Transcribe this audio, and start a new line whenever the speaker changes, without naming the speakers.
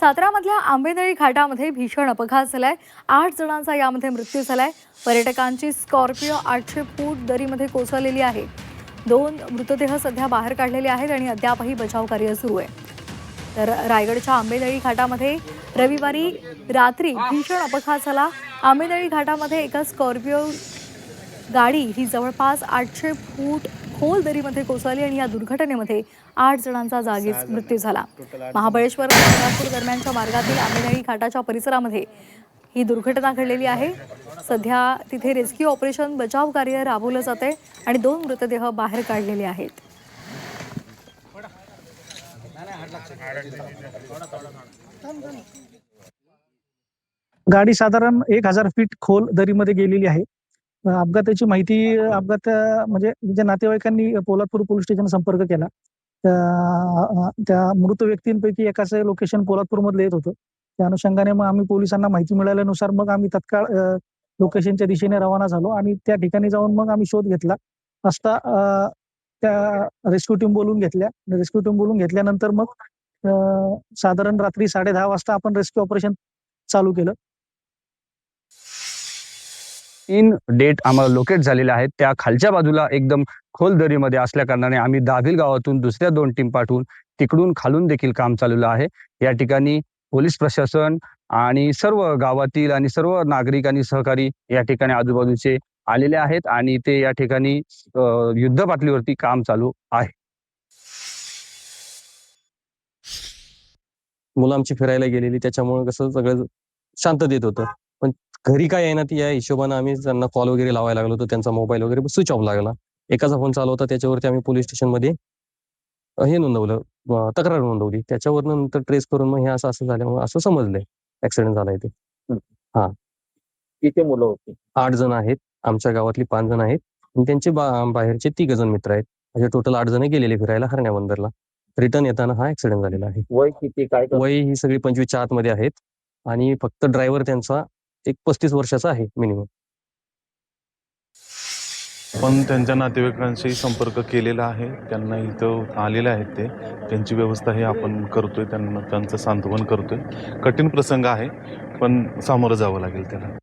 सातारामधल्या आंबेनळी घाटामध्ये भीषण अपघात झालाय। 8 जणांचा यामध्ये मृत्यू झालाय। पर्यटकांची स्कॉर्पिओ 800 फूट दरीमध्ये कोसळलेली आहे। 2 मृतदेह सध्या बाहेर काढलेले आहेत आणि अद्यापही बचाव कार्य सुरू आहे। तर रायगडच्या आंबेनळी घाटामध्ये रविवारी रात्री भीषण अपघात झाला। आंबेनळी घाटामध्ये एका स्कॉर्पिओ गाडी ही जवळपास 800 फूट खोल दरीमध्ये कोसळली आणि या दुर्घटनेमध्ये 8 जणांचा जागीच मृत्यू झाला। महाबळेश्वर ते सोलापूर दरम्यानच्या मार्गातील आंबेनळी घाटाच्या परिसरामध्ये ही दुर्घटना घडलेली आहे। सध्या तिथे रेस्क्यू ऑपरेशन बचाव कार्य राबवलं जाते आणि 2 मृतदेह बाहेर काढलेले आहेत।
गाडी साधारण 1000 फीट खोल दरीमध्ये गेलेली आहे। अपघाताची माहिती म्हणजे ज्या नातेवाईकांनी पोलादपूर पोलीस स्टेशन संपर्क केला, त्या मृत व्यक्तींपैकी एकाचं लोकेशन पोलादपूरमधलं येत होतं। त्या अनुषंगाने मग आम्ही पोलिसांना माहिती मिळाल्यानुसार मग आम्ही तत्काळ लोकेशनच्या दिशेने रवाना झालो आणि त्या ठिकाणी जाऊन मग आम्ही शोध घेतला असता त्या रेस्क्यू टीम बोलून घेतल्यानंतर मग साधारण रात्री 10:30 वाजता आपण रेस्क्यू ऑपरेशन चालू केलं।
3 डेट आम्हाला लोकेट झालेल्या आहेत। त्या खालच्या बाजूला एकदम खोल दरीमध्ये असल्या कारणाने आम्ही दाभिल गावातून दुसऱ्या 2 टीम पाठवून तिकडून खालून देखील काम चालवलं आहे। या ठिकाणी पोलीस प्रशासन आणि सर्व गावातील आणि सर्व नागरिक आणि सहकारी या ठिकाणी आजूबाजूचे आलेले आहेत आणि ते या ठिकाणी युद्ध पातळीवरती काम चालू आहे।
मुलं आमची फिरायला गेलेली, त्याच्यामुळे कसं सगळं शांततेत होतं। पण घरी काय आहे ना, ती या हिशोबाने आम्ही त्यांना कॉल वगैरे लावायला लागलो, तर त्यांचा मोबाईल वगैरे स्विच ऑफ लागला। एकाचा फोन चालू होता, त्याच्यावरती आम्ही पोलीस स्टेशनमध्ये हे नोंदवलं, तक्रार नोंदवली। त्याच्यावरनं नंतर ट्रेस करून मग हे असं झाल्यामुळे असं समजलंय ऍक्सिडेंट झालाय ते। हा,
किती मुलं होती?
8 जण आहेत। आमच्या गावातली 5 जण आहेत आणि त्यांचे बाहेरचे 3 जण मित्र आहेत। म्हणजे टोटल 8 जण गेलेले फिरायला हरण्या बंदरला। रिटर्न येताना हा ऍक्सिडेंट झालेला आहे।
वय किती, काय करतात?
वय ही सगळी 25च्या आतमध्ये आहेत आणि फक्त ड्रायव्हर त्यांचा एक 35 वर्षाचा आहे मिनिमम।
पण त्यांच्या नातेवाईकांशी संपर्क केलेला आहे, त्यांना इथं आलेले आहेत ते, त्यांची व्यवस्था हे आपण करतोय, त्यांचं सांत्वन करतोय। कठीण प्रसंग आहे, पण सामोरं जावं लागेल त्याला।